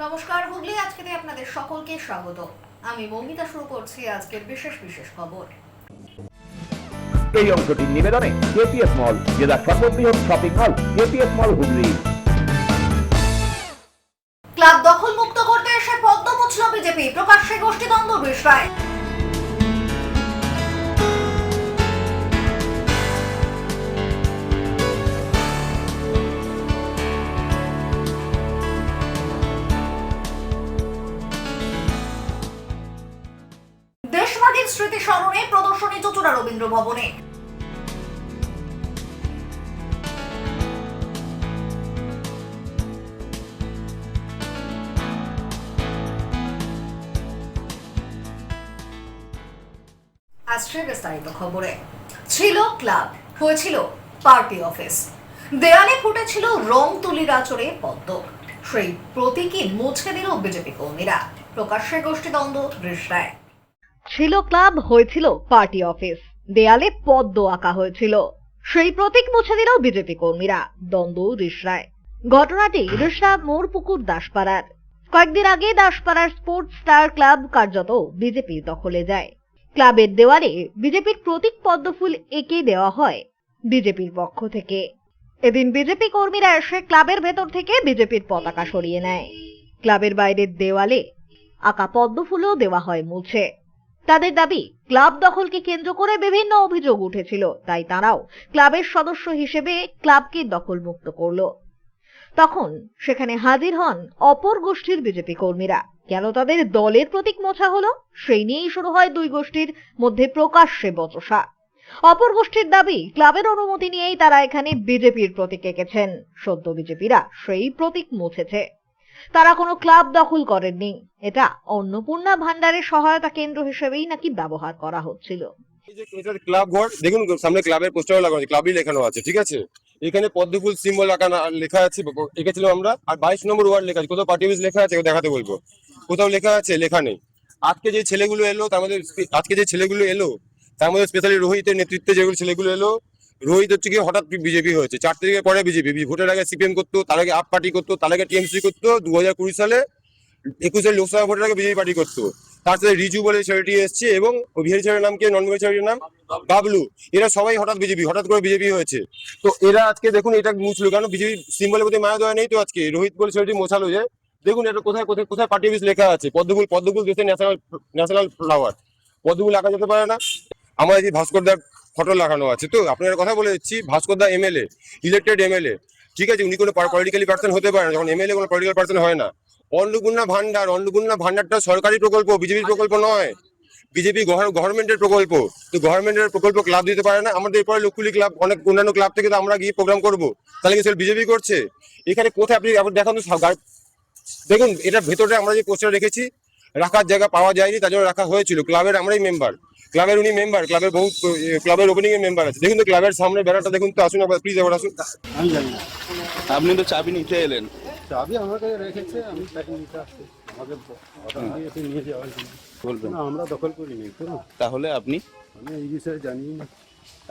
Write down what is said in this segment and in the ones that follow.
নমস্কার হুগলি আজকে আপনাদের সকলকে স্বাগত। আমি মৌমিতা শুরু করছি আজকের বিশেষ খবর। এই অংশটির নিবেদনে কেপিএস মল, জেলার সর্ববৃহৎ শপিং মল কেপিএস মল হুগলি। ক্লাব দখল মুক্ত করতে এসে পদ্ম মুছল বিজেপি, প্রকাশ্যে গোষ্ঠীদ্বন্দ্ব বিষয়। দেশমাটির স্মৃতি স্মরণে প্রদর্শনী চুঁচুড়া রবীন্দ্র ভবনে। আসছে বিস্তারিত খবরে। ছিল ক্লাব, হয়েছিল পার্টি অফিস, দেয়ালে ফুটেছিল রং তুলির আচরে পদ্ম। সেই প্রতীকী মুছে দিল বিজেপি কর্মীরা, প্রকাশ্যে গোষ্ঠীদ্বন্দ্ব দৃশ্যায়। ছিল ক্লাব, হয়েছিল পার্টি অফিস, দেয়ালে পদ্ম আঁকা হয়েছিল, সেই প্রতীক মুছে দিল বিজেপি কর্মীরা, দ্বন্দ্ব রিষড়ায়। ঘটনাটি রিষড়া মোড়পুকুর দাসপাড়ার। কয়েকদিন আগে দাসপাড়ার স্পোর্টস স্টার ক্লাব কার্যত বিজেপির দখলে যায়। ক্লাবের দেওয়ালে বিজেপির প্রতীক পদ্মফুল এঁকে দেওয়া হয় বিজেপির পক্ষ থেকে। এদিন বিজেপি কর্মীরা এসে ক্লাবের ভেতর থেকে বিজেপির পতাকা সরিয়ে নেয়। ক্লাবের বাইরের দেওয়ালে আঁকা পদ্মফুলও দেওয়া হয় মুছে। তাদের দাবি, ক্লাব দখলকে কেন্দ্র করে বিভিন্ন অভিযোগ উঠেছিল, তাই তারাও ক্লাবের সদস্য হিসেবে ক্লাবকে দখলমুক্ত করল। তখন সেখানে হাজির হন অপর গোষ্ঠীর বিজেপি কর্মীরা। কেন তাদের দলের প্রতীক মোছা হলো, সেই নিয়েই শুরু হয় দুই গোষ্ঠীর মধ্যে প্রকাশ্যে বচসা। অপর গোষ্ঠীর দাবি, ক্লাবের অনুমতি নিয়েই তারা এখানে বিজেপির প্রতীক এঁকেছেন, সদ্য বিজেপিরা সেই প্রতীক মুছেছে। তারা কোনো ক্লাব দখল করেননি, এটা অন্নপূর্ণা ভান্ডারের সহায়তা কেন্দ্র হিসেবেই নাকি ব্যবহার করা হচ্ছিল। ক্লাব ঘর দেখুন, সামনে ক্লাবের পোস্টার লাগানো আছে, ক্লাবই লেখানো আছে, ঠিক আছে। এখানে পদ্মফুল সিম্বল লেখা আছে, এঁকেছিলাম আমরা। আর 22 নম্বর ওয়ার্ড লেখা আছে, কোথাও পার্টি অফিস লেখা আছে দেখাতে বলবো, কোথাও লেখা আছে, লেখা নেই। আজকে যে ছেলেগুলো এলো তার মধ্যে স্পেশালি রোহিতের নেতৃত্বে যেগুলো ছেলেগুলো এলো, রোহিত হচ্ছে কি হঠাৎ বিজেপি হয়েছে। 4 তারিখের পরে বিজেপি, ভোটের আগে সিপিএম করতো, তার আগে আপ পার্টি করতো, তার আগে টিএমসি করতো, 2020 সালে 21 লোকসভা ভোটের আগে বিজেপি পার্টি করতো। তার সাথে রিজু বলে ছেলেটি এসছে, এবং বিহারি ছেলের নাম কি, নন বিহারি ছেলেটির নাম বাবলু। এরা সবাই হঠাৎ করে বিজেপি হয়েছে। তো এরা আজকে দেখুন এটা মুছলো কেন? বিজেপি সিম্বলের প্রতি মায়া দয়া নেই তো আজকে রোহিত বলে ছেলেটি মোছালো যে। দেখুন এটা কোথায় কোথায় কোথায় পার্টি অফিস লেখা আছে। পদ্মফুল দেশের ন্যাশনাল ফ্লাওয়ার, পদ্মফুল আঁকা যেতে পারে না? আমার এই ভাস্করদার ফটো লাগানো আছে। তো আপনার কথা বলে দিচ্ছি, ভাস্করদা এমএলএ, ইলেক্টেড এমএলএ, ঠিক আছে। উনি কোনো পলিটিক্যালি পার্সন হতে পারে না, যখন এমএলএ কোনো পলিটিক্যাল পার্সন হয় না। অন্নপূর্ণা ভান্ডারটা সরকারি প্রকল্প, বিজেপির প্রকল্প নয়, বিজেপি গভর্নমেন্টের প্রকল্প। তো গভর্নমেন্টের প্রকল্প ক্লাব দিতে পারে না? আমাদের এরপরে লক্ষ্মী ক্লাব, অনেক অন্যান্য ক্লাব থেকে তো আমরা গিয়ে প্রোগ্রাম করবো, তাহলে কি সেটা বিজেপি করছে? এখানে কোথায় আপনি দেখান তো। দেখুন এটার ভেতরে আমরা যে পোস্টার রেখেছি, রাখার জায়গা পাওয়া যায়নি, তার জন্য রাখা হয়েছিল। ক্লাবের আমরাই মেম্বার, ক্লাবের উনি মেম্বার, ক্লাবের ওপেনিং এর মেম্বার আছে। দেখুন তো ক্লাবের সামনে ব্যানারটা দেখুন তো, আসুন প্লিজ এবার আসুন। আমি জানি না, আপনি তো চাবি নিতে এলেন। চাবি আমার কাছে রেখেছে, আমি তাকে নিতে আসছি। আমাকে অর্ডার দিয়েছে নিয়ে যাওয়ার জন্য। বলবেন না, আমরা দখল করিনি তো। তাহলে আপনি আমি এই বিষয়ে জানি না।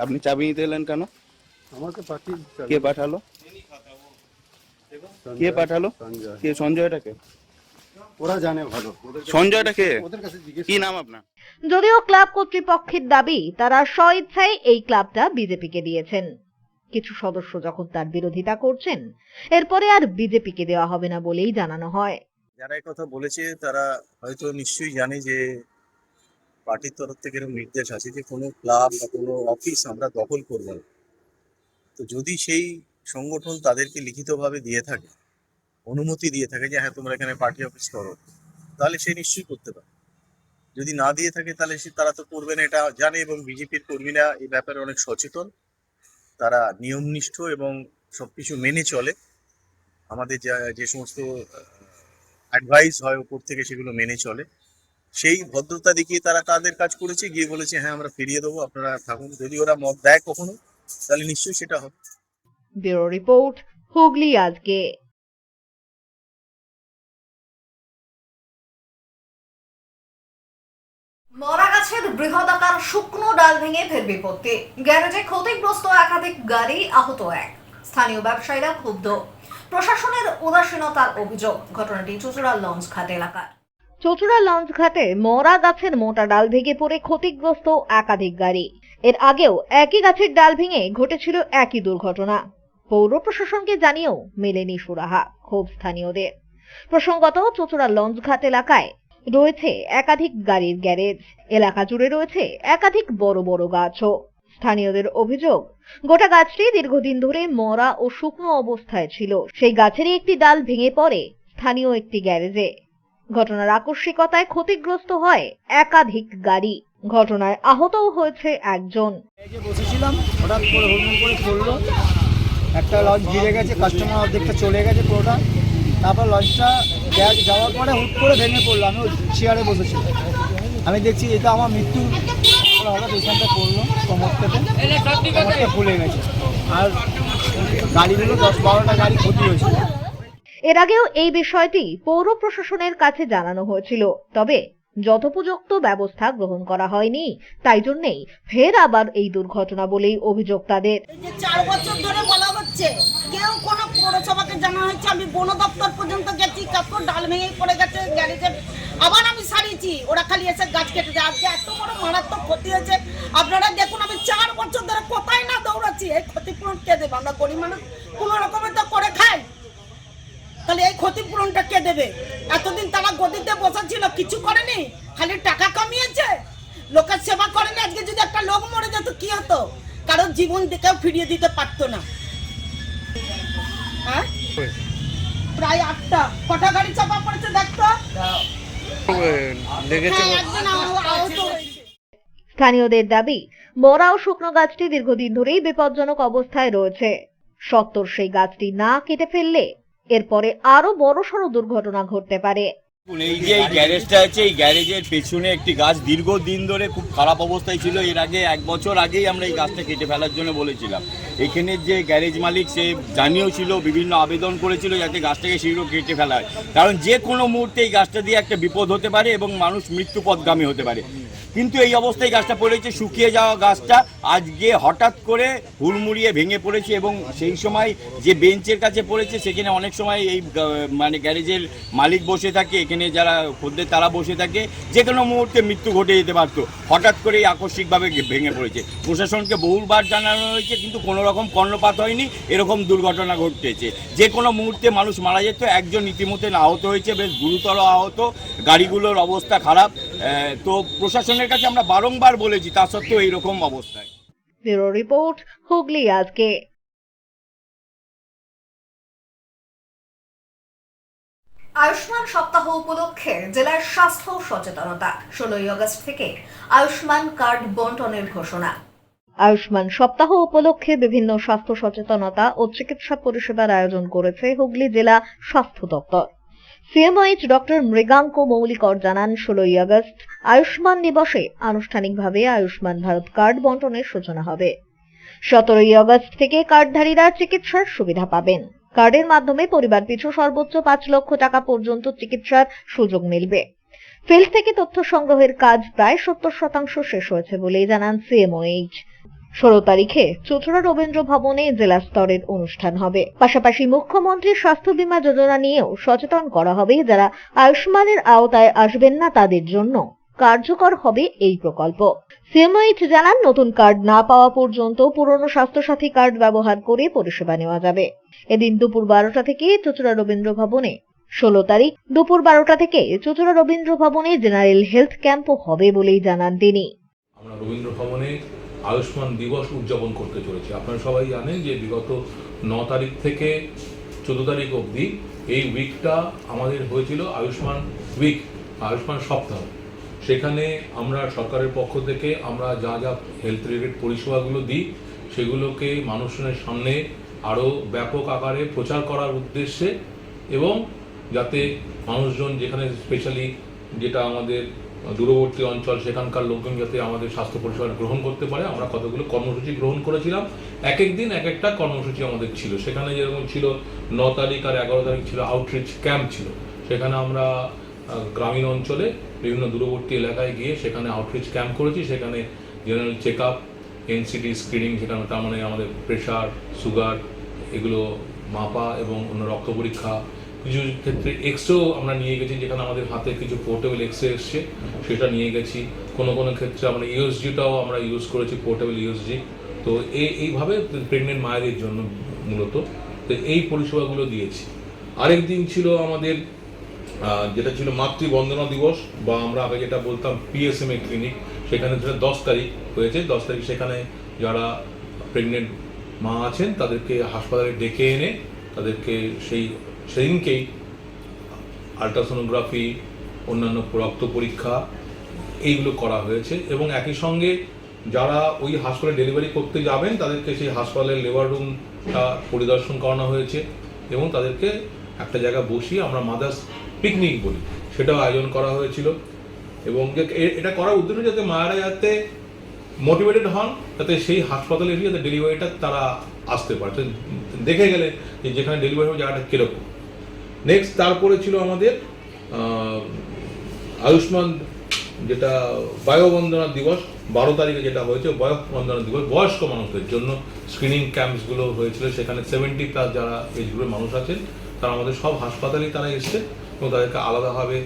আপনি চাবি নিতে এলেন কেন? আমাকে পাঠিয়ে কে পাঠালো? কে পাঠালো? সঞ্জয়। কে সঞ্জয়টাকে? ওরা জানে ভালো। সঞ্জয়টাকে ওদের কাছে জিজ্ঞেস কি নাম আপনার? যদিও ক্লাব কর্তৃপক্ষের দাবি, তারা স্বইচ্ছায় এই ক্লাবটা বিজেপিকে দিয়েছেন। কিছু সদস্য যখন তার বিরোধিতা করছেন, এরপরে আর বিজেপিকে দেওয়া হবে না বলেই জানানো হয়। যারা এই কথা বলেছে তারা হয়তো নিশ্চয়ই জানে যে পার্টির তরফ থেকে এরকম নির্দেশ আছে যে কোনো ক্লাব বা কোনো অফিস আমরা দখল করব না। তো যদি সেই সংগঠন তাদেরকে লিখিতভাবে দিয়ে থাকে, অনুমতি দিয়ে থাকে যে হ্যাঁ তোমরা এখানে পার্টি অফিস করো, তাহলে সে নিশ্চয়ই করতে পারে। যদি না দিয়ে থাকে তাহলে তারা তো করবে না, এটা জানে। এবং বিজেপির কর্মীরা এই ব্যাপারে অনেক সচেতন, তারা নিয়মনিষ্ঠ এবং সবকিছু মেনে চলে। আমাদের যে সমস্ত অ্যাডভাইস হয় উপর থেকে সেগুলো মেনে চলে। সেই ভদ্রতা দেখিয়ে তারা তাদের কাজ করেছে, গিয়ে বলেছে হ্যাঁ আমরা ফিরিয়ে দেবো, আপনারা থাকুন। যদি ওরা মত দেয় কখনো, তাহলে নিশ্চয়ই সেটা হবে। ব্যুরো রিপোর্ট, হুগলি আজকে। মরা গাছের বৃহদাকার শুকনো ডাল ভেঙে ফের বিপত্তি, গ্যারেজে ক্ষতিগ্রস্ত একাধিক গাড়ি, আহত এক। স্থানীয় ব্যবসায়ীরা ক্ষুব্ধ। প্রশাসনের উদাসীনতার অভিযোগ। ঘটনাটি চুঁচুড়া লঞ্চ ঘাট এলাকার। চচুড়া লঞ্চ ঘাটে মরা গাছের মোটা ডাল ভেঙে পড়ে ক্ষতিগ্রস্ত একাধিক গাড়ি। এর আগেও একই গাছের ডাল ভেঙে ঘটেছিল একই দুর্ঘটনা। পৌর প্রশাসনকে জানিয়েও মেলেনি সুরাহা, ক্ষোভ স্থানীয়দের। প্রসঙ্গত চচুড়া লঞ্চ ঘাট এলাকায় রয়েছে একাধিক গাড়ির গ্যারেজ। এলাকা জুড়ে রয়েছে একাধিক বড় বড় গাছও। স্থানীয়দের অভিযোগ, গোটা গাছটি দীর্ঘদিন ধরে মরা ও শুকনো অবস্থায় ছিল। সেই গাছেরই একটি ডাল ভেঙে পড়ে স্থানীয় একটি গ্যারেজে। ঘটনার আকস্মিকতায় ক্ষতিগ্রস্ত হয় একাধিক গাড়ি। ঘটনায় আহতও হয়েছে একজন। এই যে বসেছিলাম, হঠাৎ করে হুড়মুড় করে পড়লো, একটা লঞ্চ ভিড়ে গেছে, কাস্টমার অর্ধেকটা চলে গেছে পুরোটা। তারপর লঞ্চটা যাওয়ার পরে হুট করে ভেঙে পড়লো। আমি ওই চেয়ারে বসেছিলাম, আমি দেখছি এটা আমার মৃত্যু হঠাৎ ওইখানটা পড়লো, কোমরটা ফুলে গেছে। আর গাড়িগুলো 10-12টা গাড়ি ক্ষতি হয়েছিল। এর আগেও এই বিষয়টি পৌর প্রশাসনের কাছে জানানো হয়েছিল, তবে যথোপযুক্ত ব্যবস্থা গ্রহণ করা হয়নি। তাই জন্যই ফের আবার এই দুর্ঘটনা বলেই অভিযোগ তাদের। এই যে 4 বছর ধরে বলা হচ্ছে, কেউ কোনো পৌরসভাকে জানা হয়েছে। আমি বন দপ্তর পর্যন্ত গেছি, কাপড় ডাল ভেঙে পড়ে গেছে গ্যারেজে, আবার আমি সারিয়েছি, ওরা খালি এসে গাছ কেটে দেয়। আজকে এত বড় মারাত্মক ক্ষতি হয়েছে, আপনারা দেখুন। আমি 4 বছর ধরে কোথায় না দৌড়াচ্ছি, এই ক্ষতিপূরণ কে দেবে? আমরা গরিব মানুষ কোনো রকমের তো করে খাই, তাহলে এই ক্ষতিপূরণটা কে দেবে? এতদিন তারা গদিতে বসেছিল, কিছু করেনি, খালি টাকা কামিয়েছে, লোকের সেবা করেনি। আজকে যদি একটা লোক মরে যেত কি হতো? কারণ জীবন কেউ ফিরিয়ে দিতে পারতো না। হ্যাঁ, প্রায় 8টা। কটা গাড়ি চাপা পড়েছে দেখতো? হ্যাঁ, একজন আহত হয়েছে। স্থানীয়দের দাবি, মরা ও শুকনো গাছটি দীর্ঘদিন ধরেই বিপজ্জনক অবস্থায় রয়েছে। সত্বর সেই গাছটি না কেটে ফেললে এরপরে আরো বড়সড় দুর্ঘটনা ঘটতে পারে। এই যে এই গ্যারেজটা আছে, এই গ্যারেজের পেছনে একটি গাছ দীর্ঘদিন ধরে খুব খারাপ অবস্থায় ছিল। এর আগে 1 বছর আগেই আমরা এই গাছটা কেটে ফেলার জন্য বলেছিলাম। এখানে যে গ্যারেজ মালিক সে জানিয়েও ছিল, বিভিন্ন আবেদন করেছিল যাতে গাছটাকে শীঘ্র কেটে ফেলা হয়, কারণ যে কোনো মুহূর্তে এই গাছটা দিয়ে একটা বিপদ হতে পারে এবং মানুষ মৃত্যুপথগামী হতে পারে। কিন্তু এই অবস্থায় গাছটা পড়েছে, শুকিয়ে যাওয়া গাছটা আজকে হঠাৎ করে হুড়মুড়িয়ে ভেঙে পড়েছে। এবং সেই সময় যে বেঞ্চের কাছে পড়েছে সেখানে অনেক সময় এই মানে গ্যারেজের মালিক বসে থাকে, এখানে যারা খদ্দের তারা বসে থাকে, যে কোনো মুহূর্তে মৃত্যু ঘটে যেতে পারতো। হঠাৎ করে আকস্মিকভাবে ভেঙে পড়েছে। প্রশাসনকে বহুবার জানানো হয়েছে, কিন্তু কোনো রকম কর্ণপাত হয়নি। এরকম দুর্ঘটনা ঘটেছে, যে কোনো মুহূর্তে মানুষ মারা যেত। একজন ইতিমধ্যে আহত হয়েছে, বেশ গুরুতর আহত। গাড়িগুলোর অবস্থা খারাপ। তো প্রশাসনের কাছে আমরা বারংবার বলেছি, তা সত্ত্বেও এইরকম অবস্থায়। ব্যুরো রিপোর্ট, হুগলি আজকে। আয়ুষ্মান সপ্তাহ উপলক্ষে জেলার স্বাস্থ্য সচেতনতা। 16ই আগস্ট থেকে আয়ুষ্মান কার্ড বন্টনের ঘোষণা। আয়ুষ্মান সপ্তাহ উপলক্ষে বিভিন্ন স্বাস্থ্য সচেতনতা ও চিকিৎসা পরিষেবার আয়োজন করেছে হুগলি জেলা স্বাস্থ্য দপ্তর। সিএমওএইচ ডক্টর মৃগাঙ্ক মৌলিকর জানান, 16ই আগস্ট আয়ুষ্মান দিবসে আনুষ্ঠানিকভাবে আয়ুষ্মান ভারত কার্ড বন্টনের সূচনা হবে। 17ই আগস্ট থেকে কার্ডধারীরা চিকিৎসার সুবিধা পাবেন। কার্ডের মাধ্যমে পরিবার পিছু সর্বোচ্চ 5 লক্ষ টাকা পর্যন্ত চিকিৎসার সুযোগ মিলবে। ফিল্ড থেকে তথ্য সংগ্রহের কাজ প্রায় 70% শেষ হয়েছে বলেই জানান সিএমওএইচ। 16 তারিখে চুঁচুড়া রবীন্দ্র ভবনে জেলা স্তরের অনুষ্ঠান হবে। পাশাপাশি মুখ্যমন্ত্রীর স্বাস্থ্য বীমা যোজনা নিয়েও সচেতন করা হবে। যারা আয়ুষ্মানের আওতায় আসবেন না তাদের জন্য কার্যকর হবে এই প্রকল্প। সিএমওএইচ জানান, নতুন কার্ড না পাওয়া পর্যন্ত পুরনো স্বাস্থ্যসাথী কার্ড ব্যবহার করে পরিষেবা নেওয়া যাবে। এদিন দুপুর 12টা থেকে চুঁচুড়া রবীন্দ্র ভবনে 16 তারিখ দুপুর 12টা থেকে চুঁচুড়া রবীন্দ্র ভবনে জেনারেল হেলথ ক্যাম্পও হবে বলেই জানান তিনি। আমরা রবীন্দ্র ভবনে আয়ুষ্মান দিবস উদযাপন করতে চলেছি। আপনারা সবাই জানেন যে বিগত 9 তারিখ থেকে 14 তারিখ অবধি এই উইকটা আমাদের হয়েছিল আয়ুষ্মান উইক, আয়ুষ্মান সপ্তাহ। সেখানে আমরা সরকারের পক্ষ থেকে আমরা যা যা হেলথ রিলেটেড পরিষেবাগুলো দিই সেগুলোকে মানুষজনের সামনে আরও ব্যাপক আকারে প্রচার করার উদ্দেশ্যে, এবং যাতে মানুষজন যেখানে স্পেশালি যেটা আমাদের দূরবর্তী অঞ্চল সেখানকার লোকজন যাতে আমাদের স্বাস্থ্য পরিষেবা গ্রহণ করতে পারে, আমরা কতগুলো কর্মসূচি গ্রহণ করেছিলাম। এক এক দিন এক একটা কর্মসূচি আমাদের ছিল। সেখানে যেরকম ছিল 9 তারিখ আর 11 তারিখ ছিল আউটরিচ ক্যাম্প ছিল। সেখানে আমরা গ্রামীণ অঞ্চলে বিভিন্ন দূরবর্তী এলাকায় গিয়ে সেখানে আউটরিচ ক্যাম্প করেছি। সেখানে general check up, NCD screening, সেখানে তার মানে আমাদের প্রেশার, সুগার এগুলো মাপা এবং অন্য রক্ত পরীক্ষা, কিছু ক্ষেত্রে এক্সরেও আমরা নিয়ে গেছি, যেখানে আমাদের হাতে কিছু পোর্টেবল এক্সরে এসছে সেটা নিয়ে গেছি। কোনো কোনো ক্ষেত্রে আমরা ইউএসজিটাও আমরা ইউজ করেছি, পোর্টেবল ইউএসজি। তো এইভাবে প্রেগনেন্ট মায়েদের জন্য মূলত তো এই পরিষেবাগুলো দিয়েছি। আরেক দিন ছিল আমাদের যেটা ছিল মাতৃবন্দনা দিবস, বা আমরা আগে যেটা বলতাম PSMA ক্লিনিক, সেখানে যেটা 10 তারিখ হয়েছে। 10 তারিখ সেখানে যারা প্রেগনেন্ট মা আছেন তাদেরকে হাসপাতালে ডেকে এনে তাদেরকে সেদিনকেই আলট্রাসোনোগ্রাফি, অন্যান্য রক্ত পরীক্ষা এইগুলো করা হয়েছে। এবং একই সঙ্গে যারা ওই হাসপাতালে ডেলিভারি করতে যাবেন তাদেরকে সেই হাসপাতালের লেবার রুমটা পরিদর্শন করানো হয়েছে এবং তাদেরকে একটা জায়গায় বসিয়ে আমরা মাদার্স পিকনিক বলি, সেটাও আয়োজন করা হয়েছিল। এবং এটা করার উদ্দেশ্য যাতে মায়েরা যাতে মোটিভেটেড হন, যাতে সেই হাসপাতালে এসে যাতে ডেলিভারিটা তারা আসতে পারে, দেখে গেলে যে যেখানে ডেলিভারি হবে জায়গাটা কীরকম। নেক্সট তারপরে ছিল আমাদের আয়ুষ্মান যেটা বায়ুবন্দনা দিবস, 12 তারিখে যেটা হয়েছে বায়ুবন্দনা দিবস, বয়স্ক মানুষদের জন্য স্ক্রিনিং ক্যাম্পসগুলো হয়েছিল। সেখানে 70+ যারা এজ গ্রুপের মানুষ আছেন তারা আমাদের সব হাসপাতালেই তারা এসছে এবং তাদেরকে আলাদাভাবে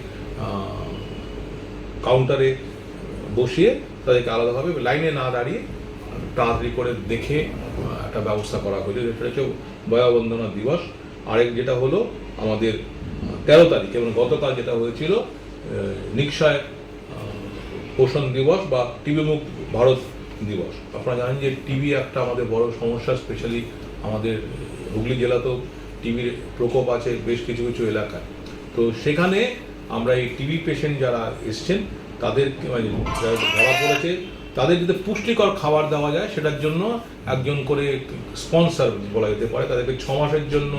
কাউন্টারে বসিয়ে তাদেরকে আলাদাভাবে লাইনে না দাঁড়িয়ে তাড়াতাড়ি করে দেখে একটা ব্যবস্থা করা হয়েছে। যেটা হচ্ছে বায়ুবন্দনা দিবস। আরেক যেটা হলো আমাদের 13 তারিখ এবং গতকাল যেটা হয়েছিল নিক্ষয় পোষণ দিবস বা টিবি মুক্ত ভারত দিবস। আপনারা জানেন যে টিবি একটা আমাদের বড় সমস্যা, স্পেশালি আমাদের হুগলি জেলাতেও টিবির প্রকোপ আছে বেশ কিছু কিছু এলাকায়। তো সেখানে আমরা এই টিবি পেশেন্ট যারা এসছেন তাদের যারা ধরা পড়েছে তাদের যাতে পুষ্টিকর খাবার দেওয়া যায় সেটার জন্য একজন করে স্পন্সর বলা যেতে পারে, তাদেরকে 6 মাসের জন্য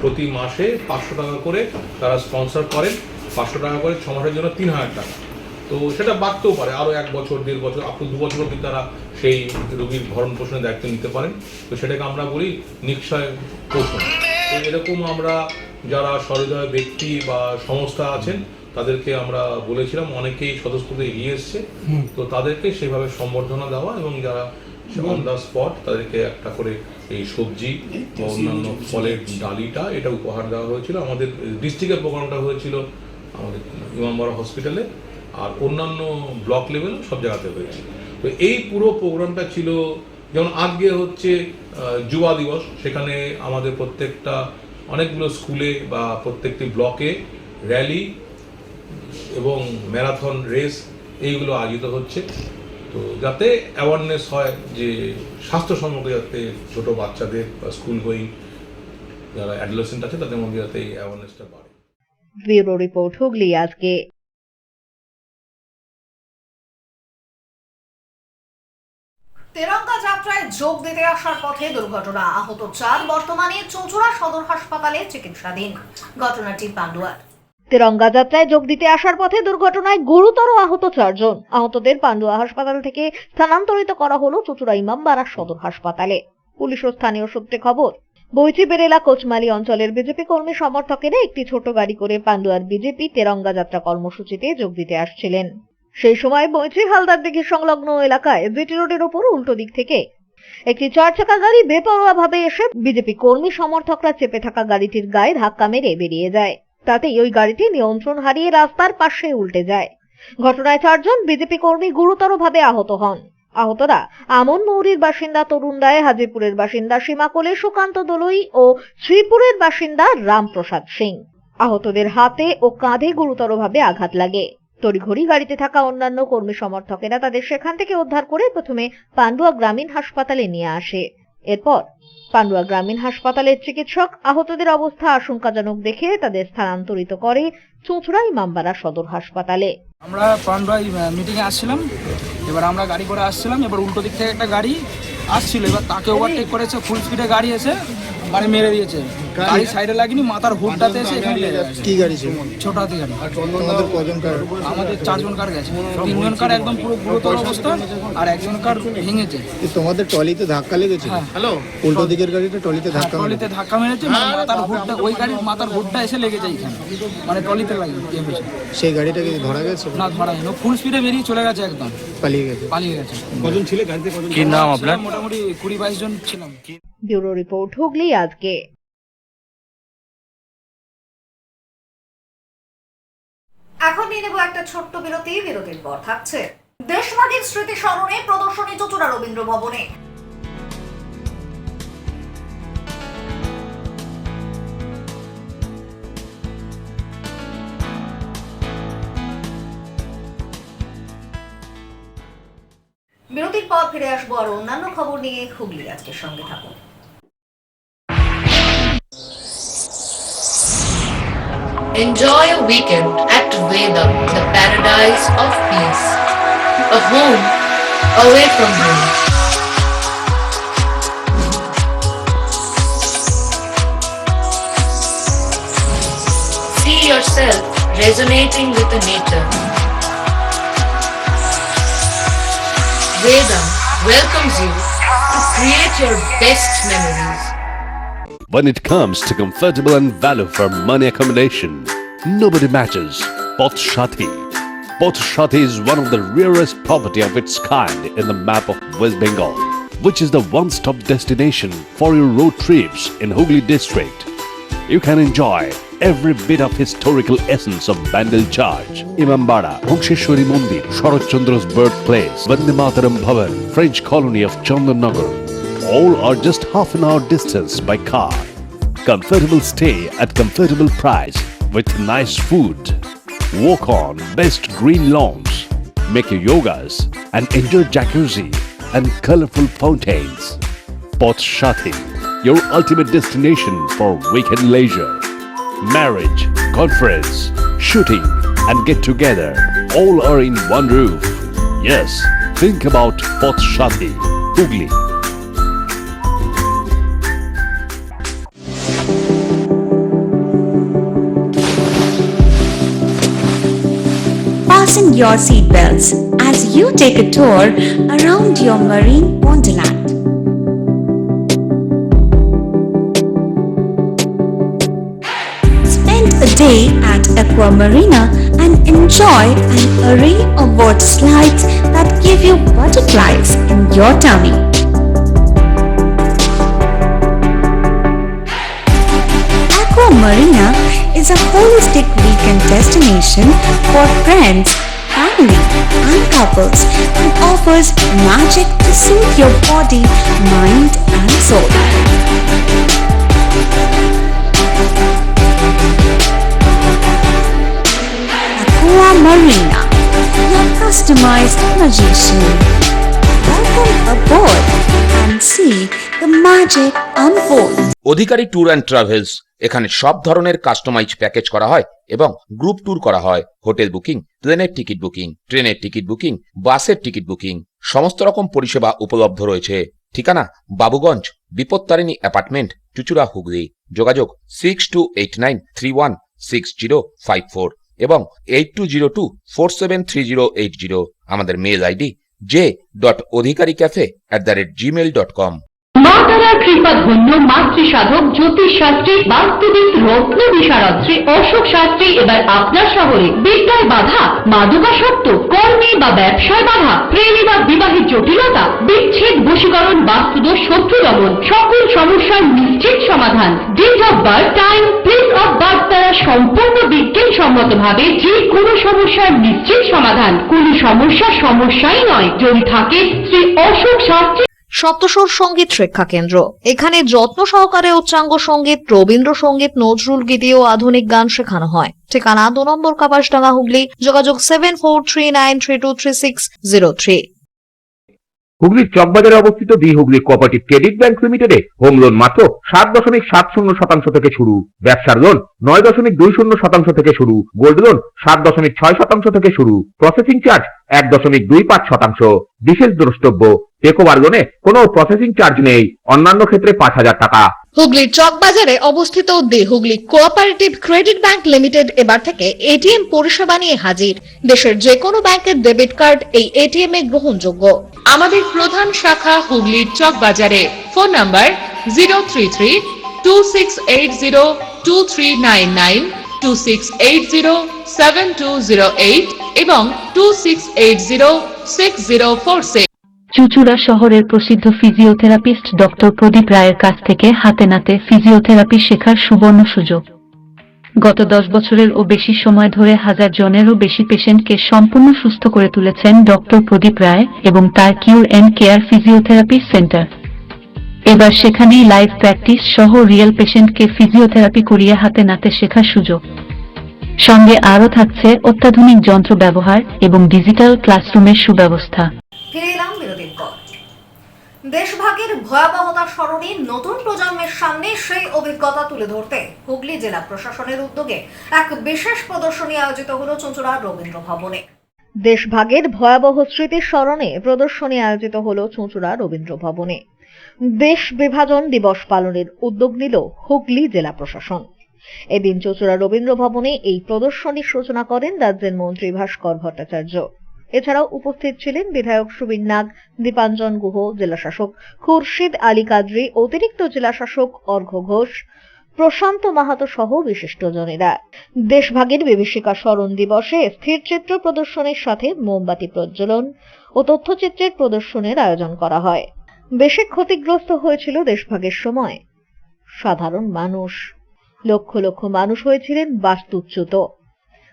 প্রতি মাসে 500 টাকা করে তারা স্পন্সর করেন। 500 টাকা করে 6 মাসের জন্য 3000 টাকা। তো সেটা বাড়তেও পারে, আরও 1 বছর 1.5 বছর আপ টু 2 বছর অবধি তারা সেই রোগীর ভরণ পোষণের দায়িত্ব নিতে পারেন। তো সেটাকে আমরা বলি নিক্ষয় পোষণ। তো এরকম আমরা যারা সহৃদয় ব্যক্তি বা সংস্থা আছেন তাদেরকে আমরা বলেছিলাম, অনেকেই স্বতঃস্ফূর্ত এগিয়ে এসছে, তো তাদেরকে সেভাবে সম্বর্ধনা দেওয়া এবং যারা অন দ্য স্পট তাদেরকে একটা করে এই সবজি বা অন্যান্য ফলের ডালিটা এটা উপহার দেওয়া হয়েছিল। আমাদের ডিস্ট্রিক্টের প্রোগ্রামটা হয়েছিল আমাদের ইমামবাড়া হসপিটালে, আর অন্যান্য ব্লক লেভেল সব জায়গাতে হয়েছে। তো এই পুরো প্রোগ্রামটা ছিল, যেমন আজকে হচ্ছে যুবা দিবস, সেখানে আমাদের প্রত্যেকটা অনেকগুলো স্কুলে বা প্রত্যেকটি ব্লকে র্যালি এবং ম্যারাথন রেস এইগুলো আয়োজিত হচ্ছে। তো যাতে অ্যাওয়ারনেস হয় যে স্বাস্থ্য সম্পর্কে, যাতে ছোট বাচ্চাদের বা স্কুল গোয়িং যারা অ্যাডোলেসেন্ট আছে তাদের মধ্যে যাতে এই অ্যাওয়ারনেসটা বাড়ে। ব্যুরো রিপোর্ট, হুগলি আজকে। তেরঙ্গা যাত্রায় যোগ দিতে আসার পথে দুর্ঘটনা, আহত 4, বর্তমানে চুঁচুড়া সদর হাসপাতালে চিকিৎসাধীন। ঘটনাটি পান্ডুয়ার। তেরঙ্গা যাত্রায় যোগ দিতে আসার পথে দুর্ঘটনায় গুরুতর আহত 4 জন। আহতদের পান্ডুয়া হাসপাতাল থেকে স্থানান্তরিত করা হলো চুঁচুড়া ইমামবাড়া সদর হাসপাতালে। পুলিশ ও স্থানীয় সূত্রে খবর, বৈচি বেরেলা কোচমালি অঞ্চলের বিজেপি কর্মী সমর্থকেরা একটি ছোট গাড়ি করে পান্ডুয়ার বিজেপি তেরঙ্গা যাত্রা কর্মসূচিতে যোগ দিতে আসছিলেন। সেই সময় বৈচি হালদার দিঘি সংলগ্ন এলাকায় জিটি রোডের ওপর উল্টো দিক থেকে একটি 4 চাকা গাড়ি বেপরোয়াভাবে এসে বিজেপি কর্মী সমর্থকরা চেপে থাকা গাড়িটির গায়ে ধাক্কা মেরে বেরিয়ে যায়। তাতেই ওই গাড়িটি নিয়ন্ত্রণ হারিয়ে রাস্তার পাশে উল্টে যায়। ঘটনায় 4 জন বিজেপি কর্মী গুরুতরভাবে আহত হন। আহতরা আমন মৌরির বাসিন্দা তরুণ রায়, হাজিপুরের বাসিন্দা সীমাকোলে সুকান্ত দলুই ও শ্রীপুরের বাসিন্দা রামপ্রসাদ সিং। আহতদের হাতে ও কাঁধে গুরুতরভাবে আঘাত লাগে। তড়িঘড়ি গাড়িতে থাকা অন্যান্য কর্মী সমর্থকেরা তাদের সেখান থেকে উদ্ধার করে প্রথমে পান্ডুয়া গ্রামীণ হাসপাতালে নিয়ে আসে। এরপর পান্ডুয়া গ্রামীণ হাসপাতালের চিকিৎসক আহতদের অবস্থা আশঙ্কাজনক দেখে তাদের স্থানান্তরিত করে চুঁচুড়া ইমামবাড়া সদর হাসপাতালে। আমরা পান্ডুয়া মিটিংয়ে আসছিলাম, এবার আমরা গাড়ি করে আসছিলাম, এবার উল্টো দিক থেকে একটা গাড়ি আসছিল, এবার তাকে ওভারটেক করেছে, ফুল স্পিডে গাড়ি এসে গাড়ি মেরে দিয়েছে। গাড়ি সাইডে লাগেনি, মাথার হুডটাতে এসে এখানে লেগে গেছে। কি গাড়ি ছিল? ছোট হাতি গাড়ি। তোমাদের কজন কার? আমাদের 4 জন কার গেছে, 3 জন কার একদম পুরো গুরুতর অবস্থা আর একজন কার ভেঙেছে। তোমাদের ট্রলিতে ধাক্কা লেগেছে? হ্যালো, উল্টো দিকের গাড়িটা ট্রলিতে ধাক্কা ট্রলিতে ধাক্কা মেরেছে, মাথার হুডটা, ওই গাড়ির মাথার হুডটা এসে লেগেছে এখানে, মানে ট্রলিতে লাগিয়েছে। সেই গাড়িটাকে ধরা গেছে? না, ধরা হয়নি, ফুল স্পিডে বেরিয়ে চলে গেছে, একদম পালিয়ে গেছে। কজন ছিল গাড়িতে? কি নাম আপনার? মোটামুটি 20-22 জন ছিলাম। ব্যুরো রিপোর্ট, হুগলি আজকে। নিয়ে নেব একটা ছোট্ট বিরতি। বিরতির পর থাকছে দেশভাগের স্মৃতি স্মরণে প্রদর্শনী চুঁচুড়া রবীন্দ্র ভবনে। বিরতির পর ফিরে আসবো আর অন্যান্য খবর নিয়ে। হুগলি আজকের সঙ্গে থাকুন। Enjoy a weekend at Vedam, the paradise of peace. A home away from home. See yourself resonating with the nature. Vedam welcomes you to create your best memories. When it comes to comfortable and value for money accommodation, nobody matches Pothshati. Pothshati is one of the rarest property of its kind in the map of West Bengal, which is the one-stop destination for your road trips in Hooghly district. You can enjoy every bit of historical essence of Bandel Church, Imambara, Bhongsheshwari Mandir, Sharat Chandra's birthplace, Vande Mataram Bhavan, French colony of Chandannagar. All are just half an hour distance by car. Comfortable stay at comfortable price with nice food. Walk on best green lawns. Make your yogas and enjoy jacuzzi and colorful fountains. Pothshati, your ultimate destination for weekend leisure. Marriage, conference, shooting and get together all are in one roof. Yes, think about Pothshati, Hooghly. Fasten your seatbelts as you take a tour around your marine wonderland. Spend a day at Aqua Marina and enjoy an array of water slides that give you butterflies in your tummy. Aqua Marina is a holistic weekend destination for friends, family and couples and offers magic to soothe your body, mind and soul. Aqua Marina, your customized magician. Welcome aboard and see the magic unfold. Adhikari tour and travels, এখানে সব ধরনের customise package করা হয় এবং group tour করা হয়। Hotel booking, প্লেনের ticket booking, ট্রেনের টিকিট বুকিং, বাসের টিকিট বুকিং, সমস্ত রকম পরিষেবা উপলব্ধ রয়েছে। ঠিকানা বাবুগঞ্জ, বিপত্তারিণী অ্যাপার্টমেন্ট, চুঁচুড়া, হুগলি। যোগাযোগ 6289316054 এবং 8202473080। আমাদের মেল আইডি j.odhikaricafe@gmail.com। মা তারার কৃপা ধন্য মাতৃ সাধক জ্যোতিষ শাস্ত্রী, বাস্তুবিদ, রত্ন বিশারদ শ্রী অশোক শাস্ত্রী এবার আপনার শহরে। বিদ্যায় বাধা, মাদকাসক্ত, কর্মে বা ব্যবসায় বাধা, প্রেমে বা বিবাহের জটিলতা, বিচ্ছেদ, বশীকরণ, বাস্তুদোষ, শত্রু দমন, সকল সমস্যার নিশ্চিত সমাধান। Date of birth, time, place of birth দ্বারা সম্পূর্ণ বিজ্ঞানসম্মত ভাবে যে কোনো সমস্যার নিশ্চিত সমাধান। কোনো সমস্যাই নয় যদি থাকে শ্রী অশোক শাস্ত্রী। সপ্তস্বর সঙ্গীত শিক্ষা কেন্দ্র। এখানে যত্ন সহকারে উচ্চাঙ্গ সঙ্গীত, রবীন্দ্রসঙ্গীত, নজরুল গীতি ও আধুনিক গান শেখানো হয়। ঠিকানা 2 নম্বর কাপাসডাঙ্গা, হুগলি। যোগাযোগ 7439323603। হুগলির চকবাজারে অবস্থিত the Hooghly cooperative credit bank লিমিটেডে হোম লোন মাত্র 7.70% থেকে শুরু। ব্যবসার লোন 9.20% থেকে শুরু। গোল্ড লোন 7.6% থেকে শুরু। Processing charge 1.25%। বিশেষ দ্রষ্টব্য, টেকওভার লোনে কোনো প্রসেসিং চার্জ নেই। অন্যান্য ক্ষেত্রে 5,000 টাকা। হুগলির চকবাজারে অবস্থিত the Hooghly cooperative credit bank limited এবার থেকে এটিএম পরিষেবা নিয়ে হাজির। দেশের যে কোনো ব্যাংকের ডেবিট কার্ড এই এটিএম এ গ্রহণযোগ্য। আমাদের প্রধান শাখা হুগলির চকবাজারে। ফোন নাম্বার 033-2680-2399, 2680-7208 এবং 2680-6046। চুঁচুড়া শহরের প্রসিদ্ধ ফিজিওথেরাপিস্ট ডক্টর প্রদীপ রায়ের কাছ থেকে হাতে নাতে ফিজিওথেরাপি শেখার সুবর্ণ সুযোগ। গত 10 বছরেরও বেশি সময় ধরে হাজার জনেরও বেশি পেশেন্টকে সম্পূর্ণ সুস্থ করে তুলেছেন ডক্টর প্রদীপ রায় এবং তার কিউর এন্ড কেয়ার ফিজিওথেরাপি সেন্টার। এবার সেখানেই লাইভ প্র্যাকটিস সহ রিয়েল পেশেন্টকে ফিজিওথেরাপি করিয়ে হাতে নাতে শেখার সুযোগ। সঙ্গে আরও থাকছে অত্যাধুনিক যন্ত্র ব্যবহার এবং ডিজিটাল ক্লাসরুমের সুব্যবস্থা। ফিরে এলাম বিরতির পর। দেশভাগের ভয়াবহতা স্মরণে নতুন প্রজন্মের সামনে সেই অভিজ্ঞতা তুলে ধরতে হুগলি জেলা প্রশাসনের উদ্যোগে এক বিশেষ প্রদর্শনী আয়োজিত হলো চুঁচুড়া রবীন্দ্র ভবনে। দেশভাগের ভয়াবহ স্মৃতির স্মরণে প্রদর্শনী আয়োজিত হলো চুঁচুড়া রবীন্দ্র ভবনে। দেশ বিভাজন দিবস পালনের উদ্যোগ নিল হুগলি জেলা প্রশাসন। এদিন চুঁচুড়া রবীন্দ্র ভবনে এই প্রদর্শনীর সূচনা করেন রাজ্যের মন্ত্রী ভাস্কর ভট্টাচার্য। এছাড়াও উপস্থিত ছিলেন বিধায়ক সুবীর নাগ, দীপাঞ্জন গুহ, জেলাশাসক খুরশিদ আলী কাদরি, অতিরিক্ত জেলাশাসক অর্ঘ্য ঘোষ, প্রশান্ত মাহাতো সহ বিশিষ্টজনেরা। দেশভাগের বিভীষিকা স্মরণ দিবসে স্থিরচিত্র প্রদর্শনীর সাথে মোমবাতি প্রজ্বলন ও তথ্যচিত্রের প্রদর্শনের আয়োজন করা হয়। বেশি ক্ষতিগ্রস্ত হয়েছিল দেশভাগের সময় সাধারণ মানুষ। লক্ষ লক্ষ মানুষ হয়েছিলেন বাস্তুচ্যুত।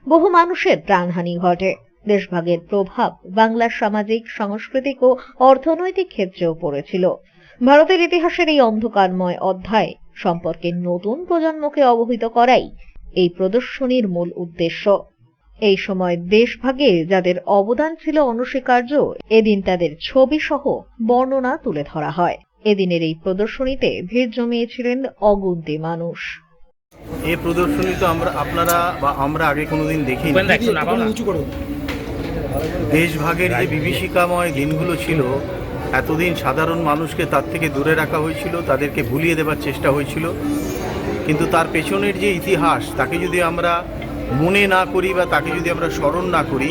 বহু মানুষের প্রাণহানি ঘটে। দেশভাগের প্রভাব বাংলার সামাজিক, সাংস্কৃতিক ও অর্থনৈতিক ক্ষেত্রেও পড়েছিল। ভারতের ইতিহাসের এই অন্ধকারময় অধ্যায় সম্পর্কে নতুন প্রজন্মকে অবহিত করাই এই প্রদর্শনীর মূল উদ্দেশ্য। এই সময় দেশভাগে যাদের অবদান ছিল অনস্বীকার্য, এদিন তাদের ছবি সহ বর্ণনা তুলে ধরা হয়। এদিনের এই প্রদর্শনীতে ভিড় জমিয়েছিলেন অগুন্তি মানুষ। এই প্রদর্শনী তো আপনারা বা আমরা আগে কোনোদিন দেখিনি। দেশভাগের যে বিভীষিকাময় দিনগুলো ছিল, এতদিন সাধারণ মানুষকে তার থেকে দূরে রাখা হয়েছিল, তাদেরকে ভুলিয়ে দেবার চেষ্টা হয়েছিল। কিন্তু তার পেছনের যে ইতিহাস, তাকে যদি আমরা মনে না করি বা তাকে যদি আমরা স্মরণ না করি,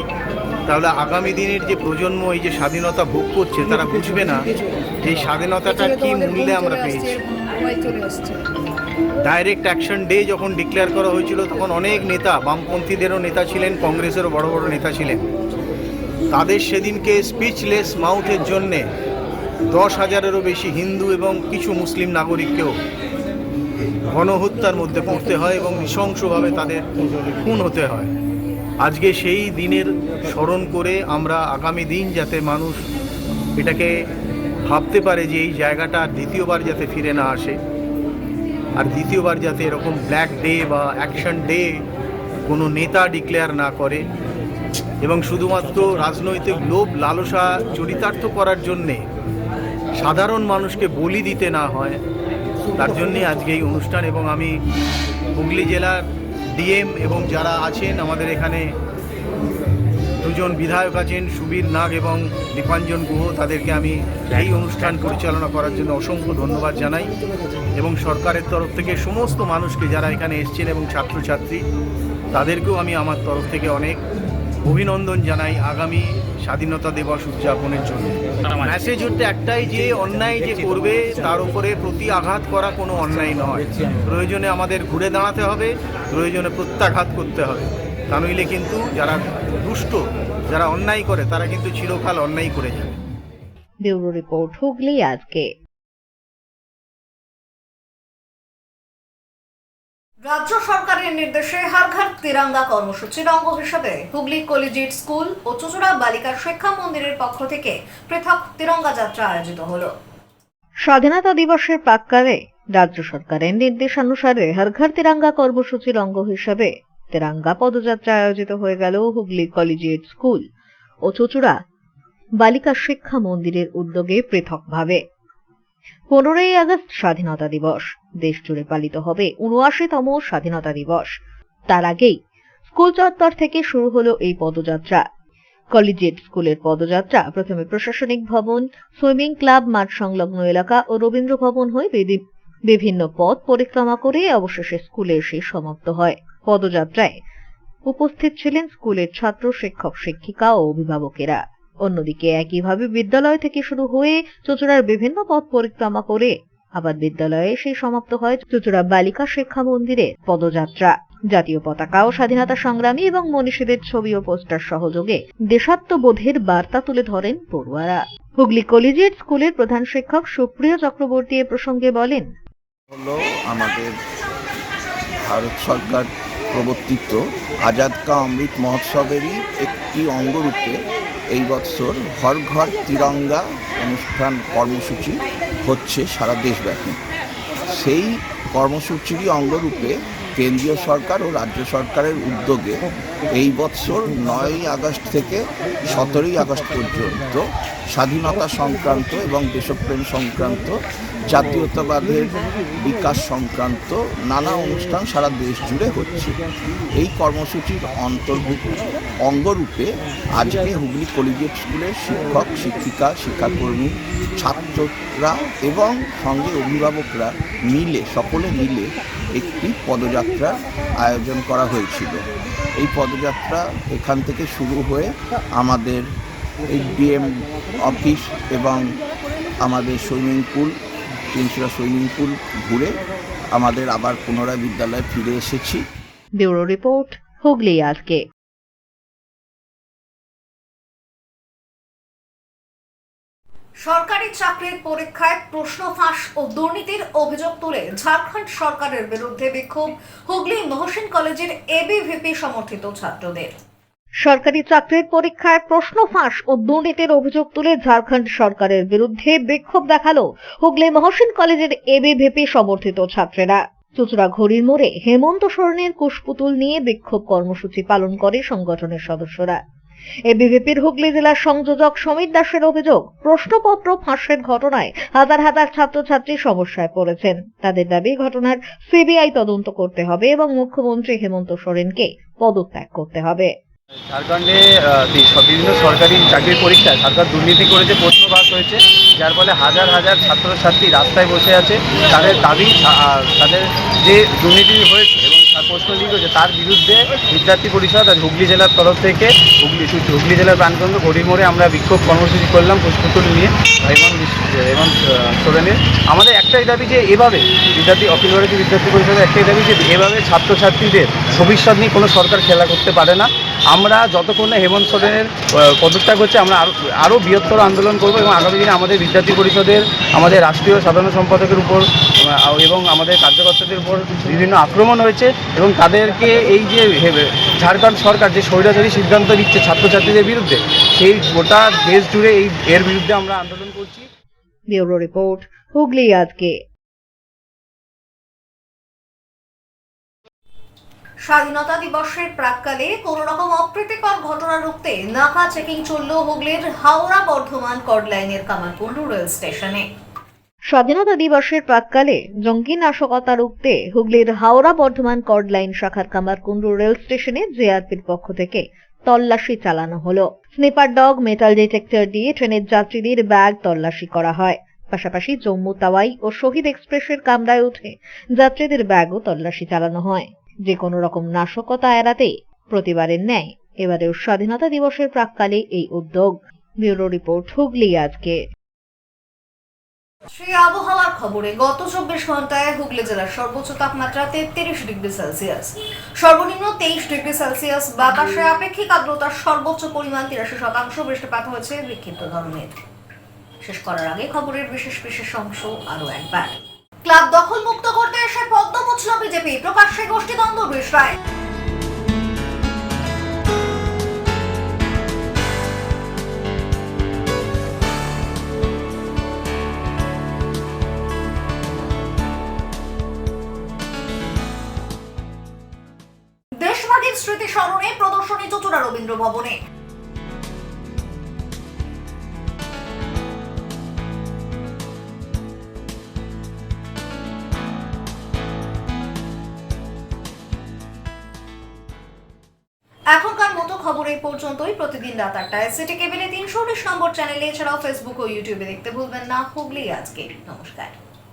তাহলে আগামী দিনের যে প্রজন্ম এই যে স্বাধীনতা ভোগ করছে, তারা বুঝবে না যে এই স্বাধীনতাটা কি মূল্যে আমরা পেয়েছি। ডাইরেক্ট অ্যাকশন ডে যখন ডিক্লেয়ার করা হয়েছিল, তখন অনেক নেতা, বামপন্থীদেরও নেতা ছিলেন, কংগ্রেসেরও বড় বড় নেতা ছিলেন। তাদের সেদিনকে স্পিচলেস মাউথের জন্যে 10,000-এরও বেশি হিন্দু এবং কিছু মুসলিম নাগরিককেও গণহত্যার মধ্যে পড়তে হয় এবং নৃশংসভাবে তাদের খুন হতে হয়। আজকে সেই দিনের স্মরণ করে আমরা আগামী দিন যাতে মানুষ এটাকে ভাবতে পারে যে এই জায়গাটা দ্বিতীয়বার যাতে ফিরে না আসে, আর দ্বিতীয়বার যাতে এরকম ব্ল্যাক ডে বা অ্যাকশন ডে কোনো নেতা ডিক্লেয়ার না করে এবং শুধুমাত্র রাজনৈতিক লোভ লালসা চরিতার্থ করার জন্যে সাধারণ মানুষকে বলি দিতে না হয়, তার জন্যে আজকে এই অনুষ্ঠান। এবং আমি হুগলি জেলার ডিএম এবং যারা আছেন, আমাদের এখানে দুজন বিধায়ক আছেন, সুবীর নাগ এবং দীপাঞ্জন গুহ, তাদেরকে আমি এই অনুষ্ঠান পরিচালনা করার জন্য অসংখ্য ধন্যবাদ জানাই। এবং সরকারের তরফ থেকে সমস্ত মানুষকে যারা এখানে এসছেন এবং ছাত্রছাত্রী, তাদেরকেও আমি আমার তরফ থেকে অনেক অভিনন্দন জানাই আগামী স্বাধীনতা দিবস উদযাপনের জন্য। মেসেজ হচ্ছে একটাই, যে অন্যায় যে করবে তার উপরে প্রতি আঘাত করা কোনো অন্যায় নয়। প্রয়োজনে আমাদের ঘুরে দাঁড়াতে হবে, প্রয়োজনে প্রত্যাঘাত করতে হবে। তা নইলে কিন্তু যারা দুষ্ট, যারা অন্যায় করে, তারা কিন্তু চিরকাল অন্যায় করে যাবে। ব্যুরো রিপোর্ট, হুগলি আজকে। রাজ্য সরকারের নির্দেশে হর ঘর তিরঙ্গা কর্মসূচির অঙ্গ হিসেবে হুগলি কলেজিয়েট স্কুল ও চুঁচুড়া বালিকা শিক্ষা মন্দিরের পক্ষ থেকে পৃথক তিরঙ্গা যাত্রা আয়োজিত হলো। স্বাধীনতা দিবসের প্রাক্কালে রাজ্য সরকারের নির্দেশানুসারে হর ঘর তিরঙ্গা কর্মসূচির অঙ্গ হিসেবে তিরঙ্গা পদযাত্রা আয়োজিত হয়ে গেল হুগলি কলেজিয়েট স্কুল ও চুঁচুড়া বালিকা শিক্ষা মন্দিরের উদ্যোগে পৃথকভাবে। 15ই আগস্ট স্বাধীনতা দিবস, দেশ জুড়ে পালিত হবে ৭৯তম স্বাধীনতা দিবস। তার আগেই স্কুল চত্বর থেকে শুরু হলো এই পদযাত্রা। কলেজিয়েট স্কুলের পদযাত্রা প্রথমে প্রশাসনিক ভবন, সুইমিং ক্লাব মাঠ সংলগ্ন এলাকা ও রবীন্দ্র ভবন হয়ে বিভিন্ন পথ পরিক্রমা করে অবশেষে স্কুলে এসে সমাপ্ত হয়। পদযাত্রায় উপস্থিত ছিলেন স্কুলের ছাত্র, শিক্ষক, শিক্ষিকা ও অভিভাবকেরা। অন্যদিকে একইভাবে বিদ্যালয় থেকে শুরু হয়ে চুঁচুড়ার বিভিন্ন পথ পরিক্রমা করে আবার বিদ্যালয়ে এসে সমাপ্ত হয় চুঁচুড়া বালিকা শিক্ষা মন্দিরের পদযাত্রা। জাতীয় পতাকা ও স্বাধীনতা সংগ্রামী এবং মনীষীদের ছবি ও পোস্টার সহযোগে দেশাত্মবোধের বার্তা তুলে ধরেন পড়ুয়ারা। হুগলি কলেজিয়েট স্কুলের প্রধান শিক্ষক সুপ্রিয় চক্রবর্তী এ প্রসঙ্গে বলেন, আমাদের ভারত সরকার প্রবর্তিত আজাদ কা অমৃত মহোৎসবেরই একটি অঙ্গরূপে এই বছর হর ঘর তিরঙ্গা অনুষ্ঠান কর্মসূচি হচ্ছে সারা দেশব্যাপী। সেই কর্মসূচিরই অঙ্গরূপে কেন্দ্রীয় সরকার ও রাজ্য সরকারের উদ্যোগে এই বছর 9ই আগস্ট থেকে 17ই আগস্ট পর্যন্ত স্বাধীনতা সংক্রান্ত এবং দেশপ্রেম সংক্রান্ত, জাতীয়তাবাদের বিকাশ সংক্রান্ত নানা অনুষ্ঠান সারা দেশ জুড়ে হচ্ছে। এই কর্মসূচির অন্তর্ভুক্ত অঙ্গরূপে আজকে হুগলি কলেজিয়েট স্কুলের শিক্ষক, শিক্ষিকা, শিক্ষাকর্মী, ছাত্ররা এবং সঙ্গে অভিভাবকরা সকলে মিলে একটি পদযাত্রার আয়োজন করা হয়েছিল। এই পদযাত্রা এখান থেকে শুরু হয়ে আমাদের ডিএম অফিস এবং আমাদের সুইমিং পুল, তিনশিরা সুইমিং পুল ঘুরে আমাদের আবার পুনরায় বিদ্যালয়ে ফিরে এসেছি। ব্যুরো রিপোর্ট, হুগলি আজকে। সরকারি চাকরির পরীক্ষায় প্রশ্ন ফাঁস ও দুর্নীতির অভিযোগ তুলে ঝাড়খণ্ড সরকারের বিরুদ্ধে বিক্ষোভ হুগলি মহসিন কলেজের এবিভিপি সমর্থিত ছাত্রদের। সরকারি চাকরির পরীক্ষায় প্রশ্ন ফাঁস ও দুর্নীতির অভিযোগ তুলে ঝাড়খণ্ড সরকারের বিরুদ্ধে বিক্ষোভ দেখালো হুগলি মহসিন কলেজের এবিভিপি সমর্থিত ছাত্রেরা। চুচুড়া ঘড়ির মোড়ে হেমন্ত সোরেনের কুশপুতুল নিয়ে বিক্ষোভ কর্মসূচি পালন করে সংগঠনের সদস্যরা। এবিভিপির হুগলি জেলার সংযোজক সমীর দাসের অভিযোগ, প্রশ্নপত্র ফাঁসের ঘটনায় হাজার হাজার ছাত্রছাত্রী সমস্যায় পড়েছেন। তাদের দাবি, ঘটনার সিবিআই তদন্ত করতে হবে এবং মুখ্যমন্ত্রী হেমন্ত সোরেনকে পদত্যাগ করতে হবে। ঝাড়খণ্ডে বিভিন্ন সরকারি চাকরির পরীক্ষায় সরকার দুর্নীতি করেছে, প্রশ্ন ফাঁস হয়েছে, যার ফলে হাজার হাজার ছাত্রছাত্রী রাস্তায় বসে আছে। তাদের দাবি, তাদের যে দুর্নীতি হয়েছে এবং প্রশ্ন লিক হয়েছে তার বিরুদ্ধে বিদ্যার্থী পরিষদ আর হুগলি জেলার তরফ থেকে হুগলি জেলার প্রাণকেন্দ্র ঘড়ির মোড়ে আমরা বিক্ষোভ কর্মসূচি করলাম কুশপুতুল নিয়ে হেমন্ত সোরেনের। আমাদের একটাই দাবি যে এভাবে অখিল ভারতীয় বিদ্যার্থী পরিষদের একটাই দাবি যে এভাবে ছাত্রছাত্রীদের ভবিষ্যৎ নিয়ে কোনো সরকার খেলা করতে পারে না। আমরা যতক্ষণ না হেমন্ত সোরেনের পদত্যাগ হচ্ছে আমরা আরও বৃহত্তর আন্দোলন করব এবং আগামী দিনে আমাদের বিদ্যার্থী পরিষদের, আমাদের রাষ্ট্রীয় সাধারণ সম্পাদকের উপর এবং আমাদের কার্যকর্তাদের উপর বিভিন্ন আক্রমণ হয়েছে এবং তাদেরকে এই যে ঝাড়খণ্ড সরকার যে স্বৈরাচারী সিদ্ধান্ত নিচ্ছে ছাত্রছাত্রীদের বিরুদ্ধে, সেই গোটা দেশ জুড়ে এর বিরুদ্ধে আমরা আন্দোলন করছি। ব্যুরো রিপোর্ট, হুগলি আজকে। স্বাধীনতা দিবসের প্রাক্কালে কোন রকম অপ্রীতিকর ঘটনা রুখতে নাকা চেকিং চলল হুগলির হাওড়া বর্ধমান কর্ড লাইনের কামারকুন্ডু রেল স্টেশনে। স্বাধীনতা দিবসের প্রাক্কালে জঙ্গি নাশকতা রুখতে হুগলির হাওড়া বর্ধমান কর্ড লাইন শাখার কামারকুন্ডু রেল স্টেশনে জেআরপির পক্ষ থেকে তল্লাশি চালানো হলো। স্নিপার ডগ, মেটাল ডিটেক্টর দিয়ে ট্রেনের যাত্রীদের ব্যাগ তল্লাশি করা হয়। পাশাপাশি জম্মু তাওয়াই ও শহীদ এক্সপ্রেসের কামরায় উঠে যাত্রীদের ব্যাগও তল্লাশি চালানো হয়। যে কোনো রকম নাশকতা এড়াতে প্রতিবারের ন্যায় এবারেও স্বাধীনতা দিবসের প্রাক্কালে এই উদ্যোগ। ব্যুরো রিপোর্ট, হুগলি আজকে। সেই আবহাওয়ার খবরে গত 24 ঘন্টায় হুগলি জেলার সর্বোচ্চ তাপমাত্রা 33 ডিগ্রি সেলসিয়াস, সর্বনিম্ন 23 ডিগ্রি সেলসিয়াস। বাতাসে আপেক্ষিক আর্দ্রতার সর্বোচ্চ পরিমাণ 83%। বৃষ্টিপাত হয়েছে বিক্ষিপ্ত ধরনের। শেষ করার আগে খবরের বিশেষ অংশ আরো একবার। ক্লাব দখল মুক্ত করতে এসে পদ্ম মুছল বিজেপি, প্রকাশ্যে গোষ্ঠীদ্বন্দ্ব বিষয়। দেশভাগের স্মৃতি স্মরণে প্রদর্শনী চুচুড়া রবীন্দ্র ভবনে। এখনকার মতো খবর এই পর্যন্তই। প্রতিদিন রাত 8টায় সিটি কেবিলে 319 নম্বর চ্যানেলে, এছাড়াও ফেসবুক ও ইউটিউবে দেখতে ভুলবেন না হুগলি আজকে। নমস্কার।